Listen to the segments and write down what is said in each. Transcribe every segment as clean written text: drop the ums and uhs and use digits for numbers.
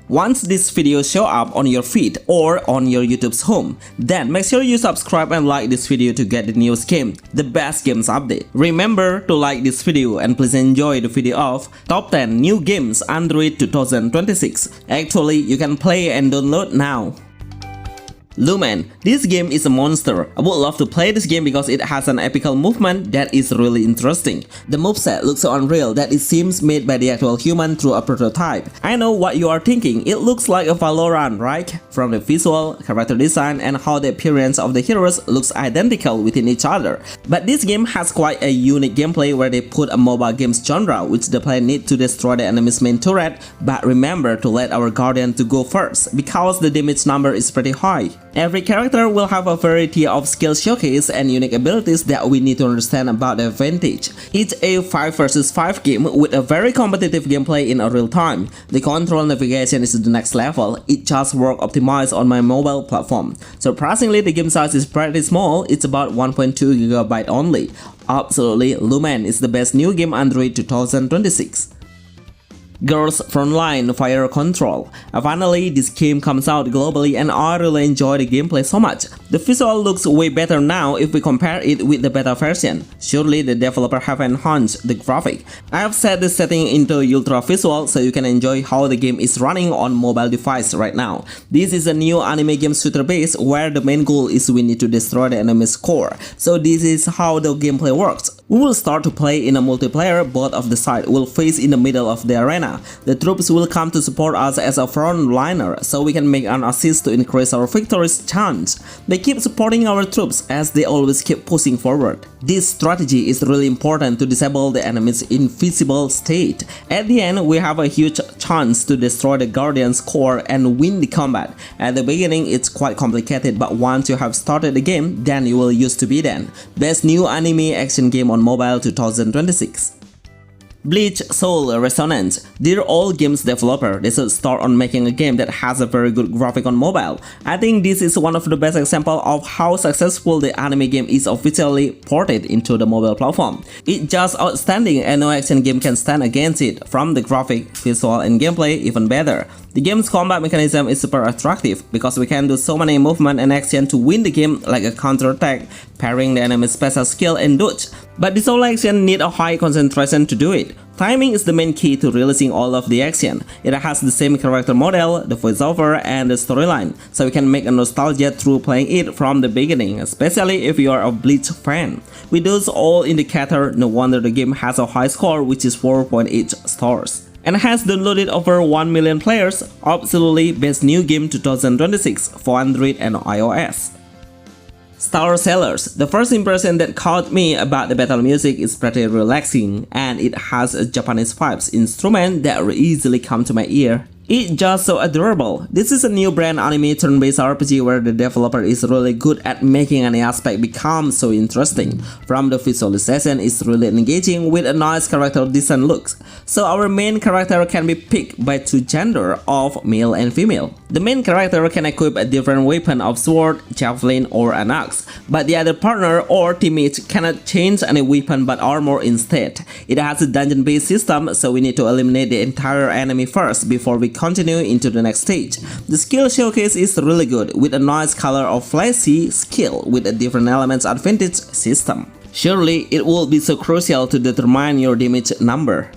Once this video show up on your feed or on your YouTube's home, then make sure you subscribe and like this video to get the newest game, the best games update. Remember to like this video and please enjoy the video of Top 10 New Games Android 2026. Actually, you can play and download now. Lumen. This game is a monster. I would love to play this game because it has an epical movement that is really interesting. The moveset looks so unreal that it seems made by the actual human through a prototype. I know what you are thinking, it looks like a Valorant, right? From the visual, character design, and how the appearance of the heroes looks identical within each other. But this game has quite a unique gameplay where they put a MOBA games genre which the player need to destroy the enemy's main turret, but remember to let our guardian to go first because the damage number is pretty high. Every character will have a variety of skill showcase and unique abilities that we need to understand about the advantage. It's a 5 vs 5 game with a very competitive gameplay in a real time. The control navigation is the next level, it just works optimized on my mobile platform. Surprisingly, the game size is pretty small, it's about 1.2 GB only. Absolutely, Lumen is the best new game Android 2026. Girls Frontline Fire Control. Finally, this game comes out globally and I really enjoy the gameplay so much. The visual looks way better now if we compare it with the beta version. Surely the developer have enhanced the graphic. I have set the setting into ultra visual so you can enjoy how the game is running on mobile device right now. This is a new anime game shooter base where the main goal is we need to destroy the enemy's core. So this is how the gameplay works. We will start to play in a multiplayer, both of the sides will face in the middle of the arena. The troops will come to support us as a frontliner, so we can make an assist to increase our victory's chance. They keep supporting our troops as they always keep pushing forward. This strategy is really important to disable the enemy's invisible state. At the end, we have a huge chance to destroy the Guardian's core and win the combat. At the beginning, it's quite complicated, but once you have started the game, then you will used to be then. Best new anime action game on mobile 2026. Bleach, Soul, Resonant. They're all games developer. They should start on making a game that has a very good graphic on mobile. I think this is one of the best examples of how successful the anime game is officially ported into the mobile platform. It's just outstanding and no action game can stand against it, from the graphic, visual and gameplay even better. The game's combat mechanism is super attractive because we can do so many movement and action to win the game, like a counter-attack, parrying the enemy's special skill and dodge. But this all action need a high concentration to do it. Timing is the main key to releasing all of the action. It has the same character model, the voiceover, and the storyline, so you can make a nostalgia through playing it from the beginning, especially if you are a Bleach fan. With those all indicator, no wonder the game has a high score, which is 4.8 stars. And has downloaded over 1 million players. Absolutely best new game 2026 for Android and iOS. Star Sailors. The first impression that caught me about the battle music is pretty relaxing, and it has a Japanese vibes instrument that easily come to my ear. It's just so adorable. This is a new brand anime turn-based RPG where the developer is really good at making any aspect become so interesting. From the visualization, it's really engaging with a nice character design looks. So our main character can be picked by two gender of male and female. The main character can equip a different weapon of sword, javelin or an axe, but the other partner or teammate cannot change any weapon but armor instead. It has a dungeon-based system, so we need to eliminate the entire enemy first before we continue into the next stage. The skill showcase is really good, with a nice color of flashy skill with a different elements advantage system. Surely it will be so crucial to determine your damage number.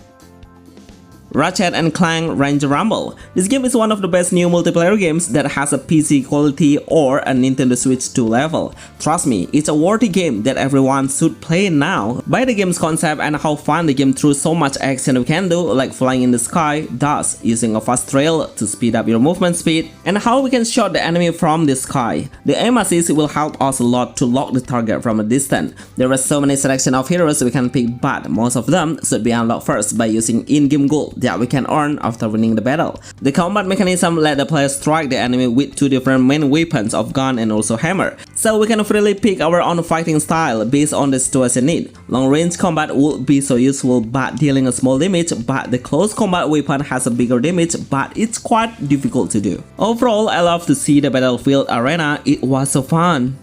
Ratchet Clank Ranger Rumble. This game is one of the best new multiplayer games that has a PC quality or a Nintendo Switch 2 level. Trust me, it's a worthy game that everyone should play now. By the game's concept and how fun the game through so much action you can do, like flying in the sky, thus using a fast trail to speed up your movement speed, and how we can shot the enemy from the sky. The aim assist will help us a lot to lock the target from a distance. There are so many selection of heroes we can pick, but most of them should be unlocked first by using in-game gold that we can earn after winning the battle. The combat mechanism let the player strike the enemy with two different main weapons of gun and also hammer, so we can freely pick our own fighting style based on the situation need. Long range combat would be so useful but dealing a small damage, but the close combat weapon has a bigger damage but it's quite difficult to do. Overall, I love to see the battlefield arena, it was so fun.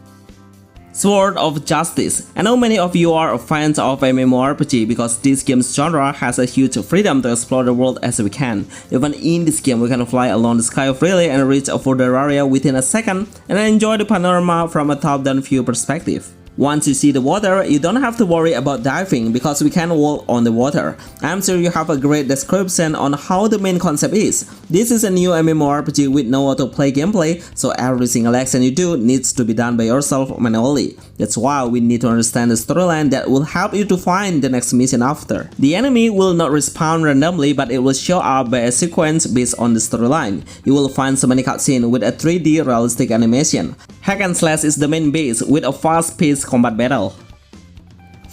Sword of Justice. I know many of you are fans of MMORPG because this game's genre has a huge freedom to explore the world as we can. Even in this game, we can fly along the sky freely and reach a further area within a second and enjoy the panorama from a top-down view perspective. Once you see the water, you don't have to worry about diving because we can walk on the water. I'm sure you have a great description on how the main concept is. This is a new MMORPG with no autoplay gameplay, so every single action you do needs to be done by yourself manually. That's why we need to understand the storyline that will help you to find the next mission after. The enemy will not respawn randomly, but it will show up by a sequence based on the storyline. You will find so many cutscenes with a 3D realistic animation. Hack and slash is the main base with a fast-paced combat battle.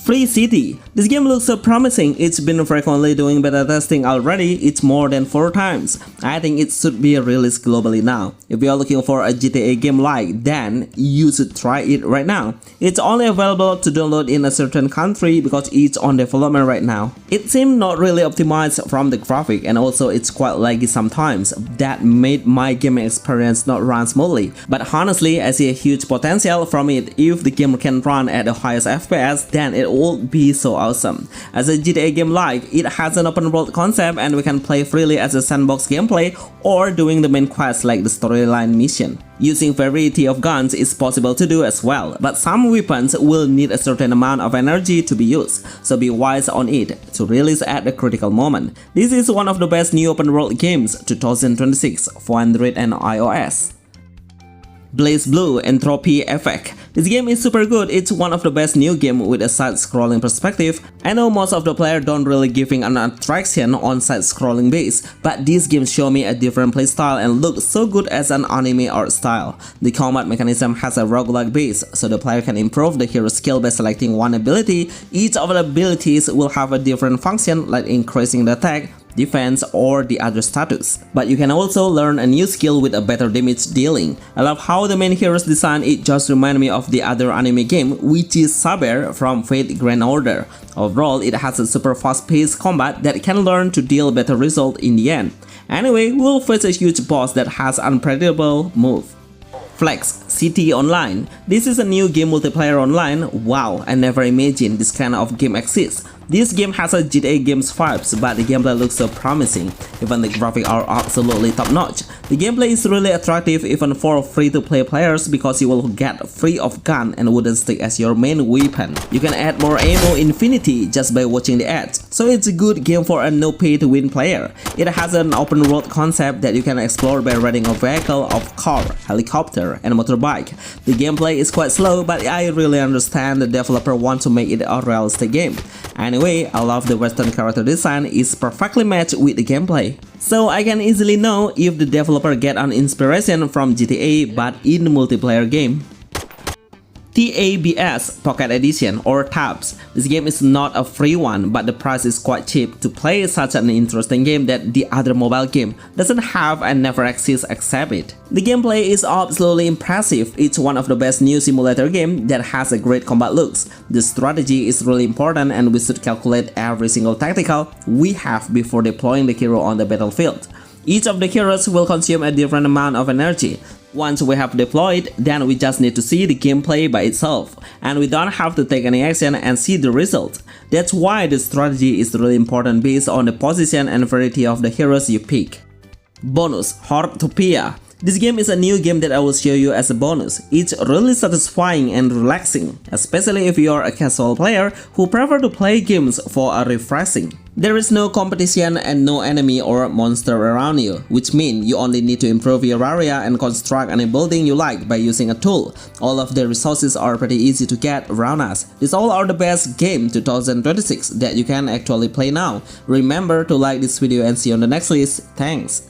Free City. This game looks so promising. It's been frequently doing beta testing already. It's more than 4 times. I think it should be released globally now. If you are looking for a GTA game like, then you should try it right now. It's only available to download in a certain country because it's on development right now. It seemed not really optimized from the graphic, and also it's quite laggy sometimes. That made my gaming experience not run smoothly. But honestly, I see a huge potential from it. If the game can run at the highest FPS, then it will be so awesome. As a GTA game like, it has an open world concept and we can play freely as a sandbox gameplay or doing the main quest like the storyline mission. Using variety of guns is possible to do as well, but some weapons will need a certain amount of energy to be used, so be wise on it to release at the critical moment. This is one of the best new open world games 2026 for Android and iOS. BlazBlue Entropy Effect. This game is super good. It's one of the best new game with a side-scrolling perspective. I know most of the players don't really giving an attraction on side-scrolling base, but this game show me a different playstyle and looks so good as an anime art style. The combat mechanism has a roguelike base, so the player can improve the hero skill by selecting one ability. Each of the abilities will have a different function like increasing the attack, defense, or the other status. But you can also learn a new skill with a better damage dealing. I love how the main hero's design. It just reminds me of the other anime game, which is SAWERIA from Fate Grand Order. Overall, it has a super fast-paced combat that can learn to deal better result in the end. Anyway, we'll face a huge boss that has unpredictable move. Flex City Online. This is a new game multiplayer online. Wow, I never imagined this kind of game exists. This game has a GTA game's vibes, but the gameplay looks so promising. Even the graphics are absolutely top-notch. The gameplay is really attractive even for free-to-play players because you will get free of gun and wooden stick as your main weapon. You can add more ammo infinity just by watching the ads, so it's a good game for a no-pay-to-win player. It has an open-world concept that you can explore by riding a vehicle of car, helicopter, and motorbike. The gameplay is quite slow, but I really understand the developer want to make it a realistic game. Anyway, I love the Western character design is perfectly matched with the gameplay. So I can easily know if the developer get an inspiration from GTA but in multiplayer game. TABS Pocket Edition or TABS. This game is not a free one, but the price is quite cheap to play such an interesting game that the other mobile game doesn't have and never exists except it. The gameplay is absolutely impressive. It's one of the best new simulator game that has a great combat looks. The strategy is really important and we should calculate every single tactical we have before deploying the hero on the battlefield. Each of the heroes will consume a different amount of energy. Once we have deployed, then we just need to see the gameplay by itself, and we don't have to take any action and see the result. That's why the strategy is really important based on the position and variety of the heroes you pick. Bonus Heartopia. This game is a new game that I will show you as a bonus. It's really satisfying and relaxing, especially if you are a casual player who prefer to play games for a refreshing. There is no competition and no enemy or monster around you, which means you only need to improve your area and construct any building you like by using a tool. All of the resources are pretty easy to get around us. These all are the best game 2026 that you can actually play now. Remember to like this video and see you on the next list. Thanks.